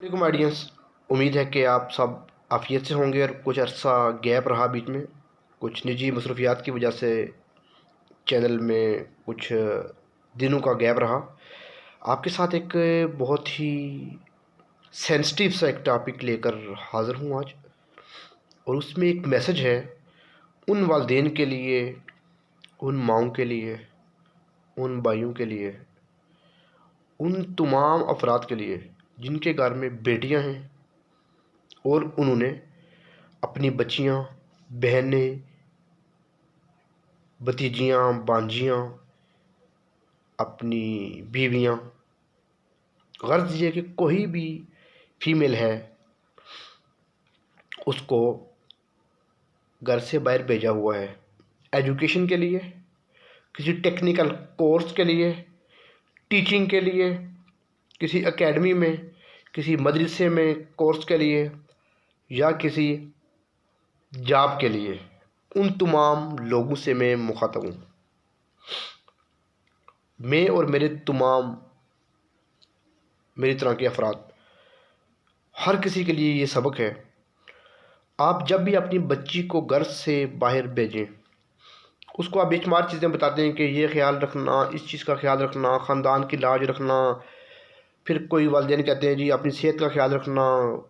علیکم آڈینس، امید ہے کہ آپ سب عافیت سے ہوں گے اور کچھ عرصہ گیپ رہا بیچ میں کچھ نجی مصروفیات کی وجہ سے چینل میں کچھ دنوں کا گیپ رہا۔ آپ کے ساتھ ایک بہت ہی سینسٹیو سا ایک ٹاپک لے کر حاضر ہوں آج، اور اس میں ایک میسج ہے ان والدین کے لیے، ان ماؤں کے لیے، ان بھائیوں کے لیے، ان تمام افراد کے لیے جن کے گھر میں بیٹیاں ہیں اور انہوں نے اپنی بچیاں، بہنیں، بھتیجیاں، بانجیاں، اپنی بیویاں، غرض یہ کہ کوئی بھی فیمیل ہے اس کو گھر سے باہر بھیجا ہوا ہے ایجوکیشن کے لیے، کسی ٹیکنیکل کورس کے لیے، ٹیچنگ کے لیے، کسی اکیڈمی میں، کسی مدرسے میں کورس کے لیے، یا کسی جاب کے لیے۔ ان تمام لوگوں سے میں مخاطب ہوں، میں اور میری طرح کے افراد، ہر کسی کے لیے یہ سبق ہے۔ آپ جب بھی اپنی بچی کو گھر سے باہر بھیجیں، اس کو آپ بے شمار چیزیں بتاتے ہیں کہ یہ خیال رکھنا، اس چیز کا خیال رکھنا، خاندان کی لاج رکھنا، پھر کوئی والدین کہتے ہیں جی اپنی صحت کا خیال رکھنا،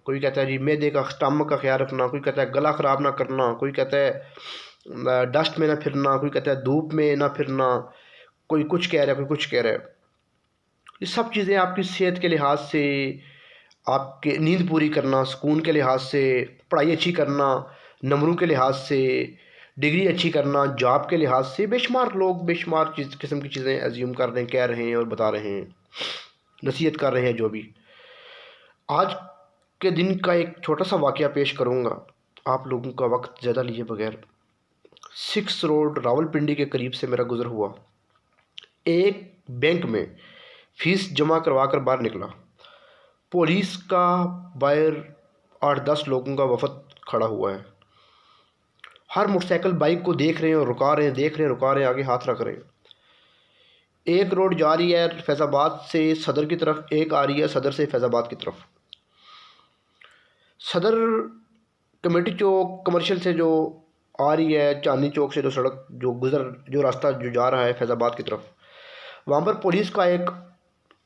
کوئی کہتا ہے جی معدے کا، اسٹمک کا خیال رکھنا، کوئی کہتا ہے گلا خراب نہ کرنا، کوئی کہتا ہے ڈسٹ میں نہ پھرنا، کوئی کہتا ہے دھوپ میں نہ پھرنا، کوئی کچھ کہہ رہا ہے، کوئی کچھ کہہ رہا ہے۔ یہ سب چیزیں آپ کی صحت کے لحاظ سے، آپ کے نیند پوری کرنا، سکون کے لحاظ سے، پڑھائی اچھی کرنا، نمبروں کے لحاظ سے، ڈگری اچھی کرنا، جاب کے لحاظ سے، بے شمار لوگ بے شمار قسم کی چیزیں ایزیوم کر رہے ہیں، کہہ رہے ہیں اور بتا رہے ہیں، نصیحت کر رہے ہیں۔ جو بھی آج کے دن کا ایک چھوٹا سا واقعہ پیش کروں گا آپ لوگوں کا وقت زیادہ لیے بغیر۔ 6 روڈ راولپنڈی کے قریب سے میرا گزر ہوا۔ ایک بینک میں فیس جمع کروا کر باہر نکلا، پولیس کا باہر 8-10 لوگوں کا وفد کھڑا ہوا ہے۔ ہر موٹر سائیکل بائک کو دیکھ رہے ہیں اور رکا رہے ہیں، دیکھ رہے ہیں، رکا رہے ہیں، آگے ہاتھ رکھ رہے ہیں۔ ایک روڈ جا رہی ہے فیض آباد سے صدر کی طرف، ایک آ رہی ہے صدر سے فیض آباد کی طرف۔ صدر کمیٹی چوک کمرشل سے جو آ رہی ہے، چاندنی چوک سے جو سڑک جو راستہ جو جا رہا ہے فیض آباد کی طرف، وہاں پر پولیس کا ایک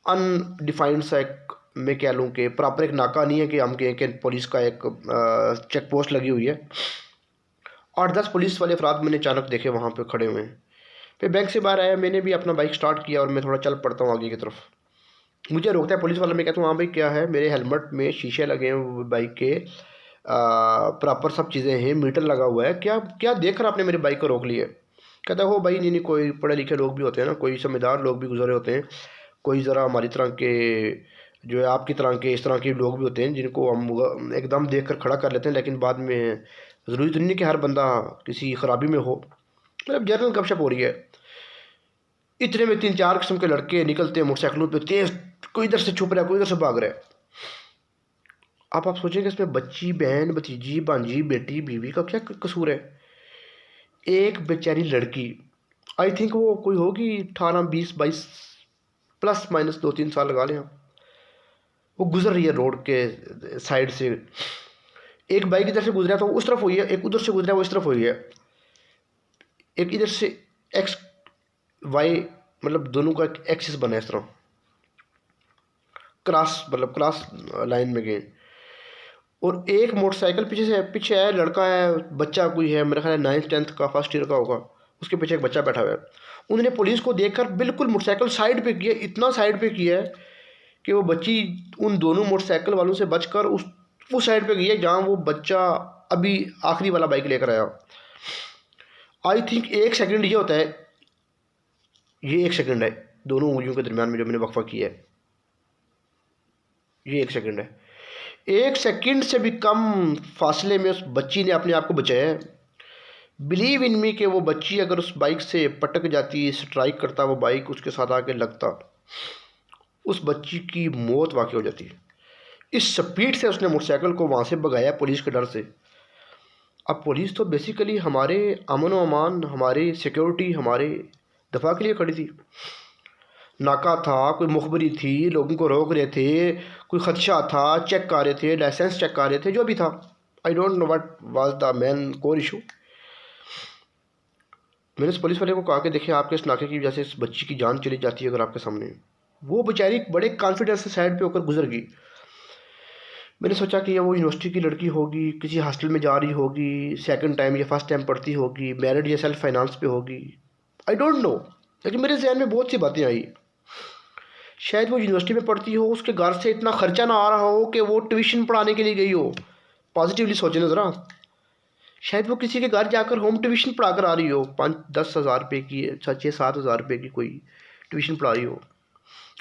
انڈیفائنڈ سا ایک، میں کہہ لوں کہ پراپر ایک ناکہ نہیں ہے کہ ہم کہیں کہ پولیس کا ایک چیک پوسٹ لگی ہوئی ہے۔ 8-10 پولیس والے افراد میں نے اچانک دیکھے وہاں پہ کھڑے ہوئے ہیں۔ پھر بینک سے باہر آیا، میں نے بھی اپنا بائک سٹارٹ کیا اور میں تھوڑا چل پڑتا ہوں آگے کی طرف۔ مجھے روکتا ہے پولیس والا، میں کہتا ہوں ہاں بھائی کیا ہے؟ میرے ہیلمٹ میں شیشے لگے ہیں بائک کے، پراپر سب چیزیں ہیں، میٹر لگا ہوا ہے، کیا دیکھ کر آپ نے میری بائک کو روک لیا ہے؟ کہتا ہے ہو بھائی نہیں کوئی پڑھے لکھے لوگ بھی ہوتے ہیں نا، کوئی سمجھدار لوگ بھی گزرے ہوتے ہیں، کوئی ذرا ہماری طرح کے جو ہے آپ کی طرح کے اس طرح کے لوگ بھی ہوتے ہیں جن کو ہم ایک دم دیکھ کر کھڑا کر لیتے ہیں، لیکن بعد میں ضروری تو نہیں کہ ہر بندہ کسی خرابی میں ہو۔ مطلب جنرل گپ شپ ہو رہی ہے۔ اتنے میں 3-4 قسم کے لڑکے نکلتے ہیں موٹر سائیکلوں پہ تیز، کوئی ادھر سے چھپ رہا ہے، کوئی ادھر سے بھاگ رہا ہے۔ آپ سوچیں کہ اس میں بچی، بہن، بھتیجی، بانجی، بیٹی، بیوی کا کیا قصور ہے؟ ایک بیچاری لڑکی، آئی تھنک وہ کوئی ہوگی 18 20 22 پلس مائنس 2-3 سال لگا لیں آپ، وہ گزر رہی ہے روڈ کے سائڈ سے۔ ایک بائک ادھر سے گزرا تو وہ اس طرف ہوئی ہے، ایک ادھر سے گزرا وہ اس طرف ہوئی ہے، ایک ادھر سے ایکس وائی، مطلب دونوں کا ایکسس بنا ہے اس طرح، کراس لائن میں گئے۔ اور ایک موٹر سائیکل پیچھے ہے، لڑکا ہے، بچہ کوئی ہے، میرا خیال ہے 9th 10th کا، فرسٹ ایئر کا ہوگا، اس کے پیچھے ایک بچہ بیٹھا ہوا ہے۔ انہوں نے پولیس کو دیکھ کر بالکل موٹر سائیکل سائڈ پہ کیا، اتنا سائڈ پہ کیا ہے کہ وہ بچی ان دونوں موٹر سائیکل والوں سے بچ کر اس سائڈ پہ گئی ہے جہاں وہ بچہ ابھی آخری والا بائک لے کر آیا۔ آئی تھنک 1 سیکنڈ یہ ہوتا ہے، یہ 1 سیکنڈ ہے دونوں انگلیوں کے درمیان میں جو میں نے وقفہ کیا ہے، یہ 1 سیکنڈ ہے۔ 1 سیکنڈ سے بھی کم فاصلے میں اس بچی نے اپنے آپ کو بچایا ہے۔ بلیو ان می کہ وہ بچی اگر اس بائک سے پٹک جاتی، سٹرائک کرتا وہ بائک، اس کے ساتھ آ کے لگتا، اس بچی کی موت واقع ہو جاتی۔ اس سپیڈ سے اس نے موٹر سائیکل کو وہاں سے بھگایا پولیس کے ڈر سے۔ اب پولیس تو بیسیکلی ہمارے امن و امان، ہماری سیکیورٹی، ہمارے دفاع کے لیے کھڑی تھی، नाका था, कोई मुखबरी थी, लोगों को रोक रहे थे, कोई खदशा था, चेक कर रहे थे, लाइसेंस चेक कर रहे थे, जो भी था। I don't know what was the main core issue. मैंने उस पुलिस वाले को कहा कि देखिए आपके इस नाके की वजह से इस बच्ची की जान चली जाती है अगर आपके सामने। वो बेचारी बड़े कॉन्फिडेंस से साइड पे होकर गुजर गई। मैंने सोचा कि ये वो यूनिवर्सिटी की लड़की होगी, किसी हॉस्टल में जा रही होगी, सेकंड टाइम या फर्स्ट टाइम पढ़ती होगी, मैरिड या सेल्फ फाइनेंस पे होगी, आई डोंट नो। लेकिन मेरे जहन में बहुत सी बातें आई। शायद वो यूनिवर्सिटी में पढ़ती हो, उसके घर से इतना खर्चा ना आ रहा हो कि वो ट्यूशन पढ़ाने के लिए गई हो। पॉजिटिवली सोचे ना ज़रा। शायद वो किसी के घर जाकर होम ट्यूशन पढ़ा कर आ रही हो, 5-10 हज़ार रुपये की, 6-7 हज़ार रुपये की कोई ट्यूशन पढ़ा रही हो,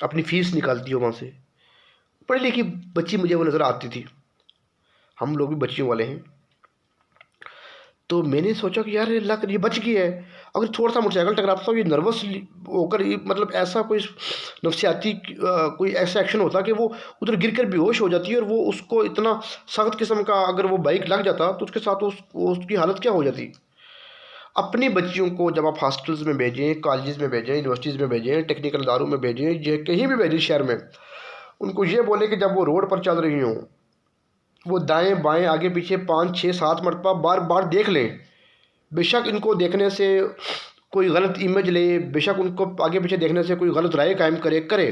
अपनी फ़ीस निकालती हो वहाँ से। पढ़ी लिखी बच्ची मुझे वो नज़र आती थी। हम लोग भी बच्चियों वाले हैं। तो मैंने सोचा कि यार अल्लाह कर ये बच गई है। अगर थोड़ा सा मोटरसाइकिल टकराता तो ये नर्वस होकर मतलब ऐसा कोई नफसियाती कोई ऐसा एक्शन होता कि वो उधर गिर कर बेहोश हो जाती है, और वो उसको इतना सख्त किस्म का अगर वो बाइक लग जाता तो उसके साथ उसकी हालत क्या हो जाती। अपनी बच्चियों को जब आप हॉस्टल्स में भेजें, कॉलेज में भेजें, यूनिवर्सिटीज़ में भेजें, टेक्निकल इदारों में भेजें, कहीं भी भेजें शहर में, उनको ये बोले कि जब वो रोड पर चल रही हों वो दाएं बाएं आगे पीछे 5-6-7 मरतबा बार बार देख लें। बेशक इनको देखने से कोई गलत इमेज ले, बेशक उनको आगे पीछे देखने से कोई गलत राय कायम करे,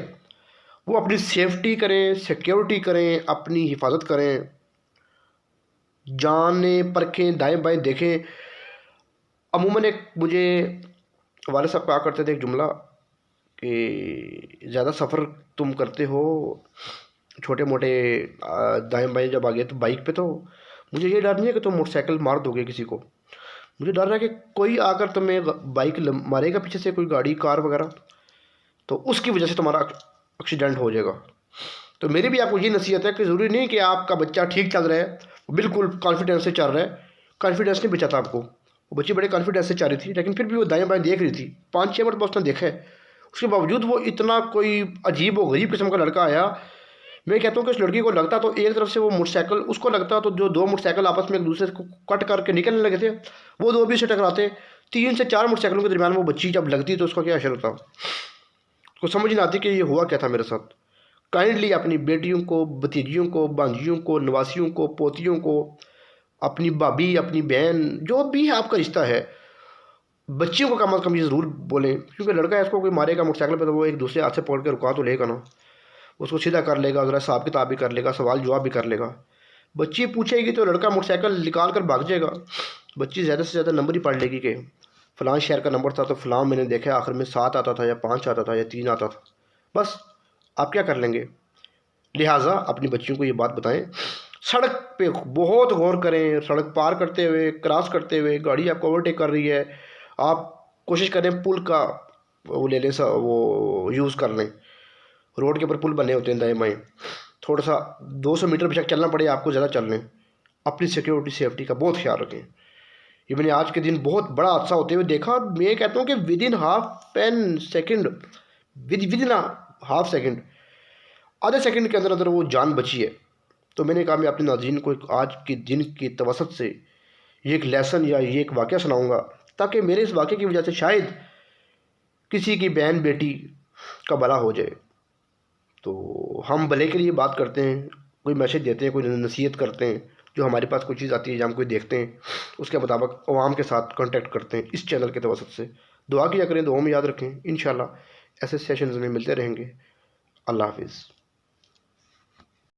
वो अपनी सेफ्टी करें, सिक्योरिटी करें, अपनी हिफाजत करें, जाने परखें, दाएं बाएं देखें। अमूमन एक मुझे वाले साहब कहा करते थे एक जुमला कि ज़्यादा सफ़र तुम करते हो छोटे मोटे दाएं बाएं जब आ गए तो बाइक पे, तो मुझे ये डर नहीं है कि तुम मोटरसाइकिल मार दोगे किसी को। मुझे डर रहा है कि कोई आकर तुम्हें बाइक मारेगा पीछे से, कोई गाड़ी कार वगैरह, तो उसकी वजह से तुम्हारा एक्सीडेंट हो जाएगा। तो मेरी भी आपको ये नसीहत है कि ज़रूरी नहीं कि आपका बच्चा ठीक चल रहा है, बिल्कुल कॉन्फिडेंस से चल रहा है। कॉन्फिडेंस नहीं बचा था आपको, वो बच्ची बड़े कॉन्फिडेंस से चल रही थी, लेकिन फिर भी वो दाएँ बाएँ देख रही थी। 5-6 मरतबा उसने देखा है, उसके बावजूद वो इतना कोई अजीब व गरीब किस्म का लड़का आया। मैं कहता हूँ कि उस लड़की को लगता तो एक तरफ से वो मोटरसाइकिल उसको लगता तो जो 2 मोटरसाइकिल आपस में एक दूसरे को कट करके निकलने लगे थे, वो 2 भी से टकराते। 3 से 4 मोटरसाइकिलों के दरमियान वो बच्ची जब लगती तो उसका क्या असर होता, उसको समझ नहीं आती कि ये हुआ क्या था मेरे साथ। काइंडली अपनी बेटियों को, भतीजियों को, भांजियों को, नवासियों को, पोतियों को, अपनी भाभी, अपनी बहन, जो भी है आपका रिश्ता है, बच्चियों को कम अज़ कम ये ज़रूर बोलें। क्योंकि लड़का है, इसको कोई मारेगा मोटरसाइकिल पर तो वो एक दूसरे हाथ से पकड़ के रुका तो लेगा ना, उसको सीधा कर लेगा, ज़रा हिसाब किताब भी कर लेगा, सवाल जवाब भी कर लेगा। बच्ची पूछेगी तो लड़का मोटरसाइकिल निकाल कर भाग जाएगा। बच्ची ज़्यादा से ज़्यादा नंबर ही पढ़ लेगी कि फ़लाँ शहर का नंबर था तो फ़लाँ मैंने देखा आखिर में 7 आता था या 5 आता था या 3 आता था। बस आप क्या कर लेंगे। लिहाजा अपनी बच्चियों को ये बात बताएं, सड़क पे बहुत गौर करें। सड़क पार करते हुए, क्रॉस करते हुए गाड़ी आपको ओवरटेक कर रही है, आप कोशिश करें पुल का वो ले लें, वो यूज़ कर लें। रोड के ऊपर पुल बने होते हैं दाएं बाएं, थोड़ा सा 200 मीटर बेशक चलना पड़े आपको, ज़्यादा चल लें। अपनी सिक्योरिटी सेफ्टी का बहुत ख्याल रखें। ये मैंने आज के दिन बहुत बड़ा हादसा होते हुए देखा। मैं कहता हूँ कि विद इन हाफ सेकेंड, आधे सेकंड के अंदर अंदर वो जान बची है। तो मैंने कहा मैं अपने नाज़रीन को आज के दिन की तवसत से ये एक लेसन या ये एक वाक़या सुनाऊँगा, ताकि मेरे इस वाक़े की वजह से शायद किसी की बहन बेटी का भला हो जाए। तो हम भले के लिए बात करते हैं, कोई मैसेज देते हैं, कोई नसीहत करते हैं, जो हमारे पास कोई चीज़ आती है या हम कोई देखते हैं उसके मुताबिक अवाम के साथ कांटेक्ट करते हैं इस चैनल के तवसत से। दुआ किया करें, दुआ में याद रखें। इंशाल्लाह ऐसे सेशंस में मिलते रहेंगे। अल्लाह हाफिज़।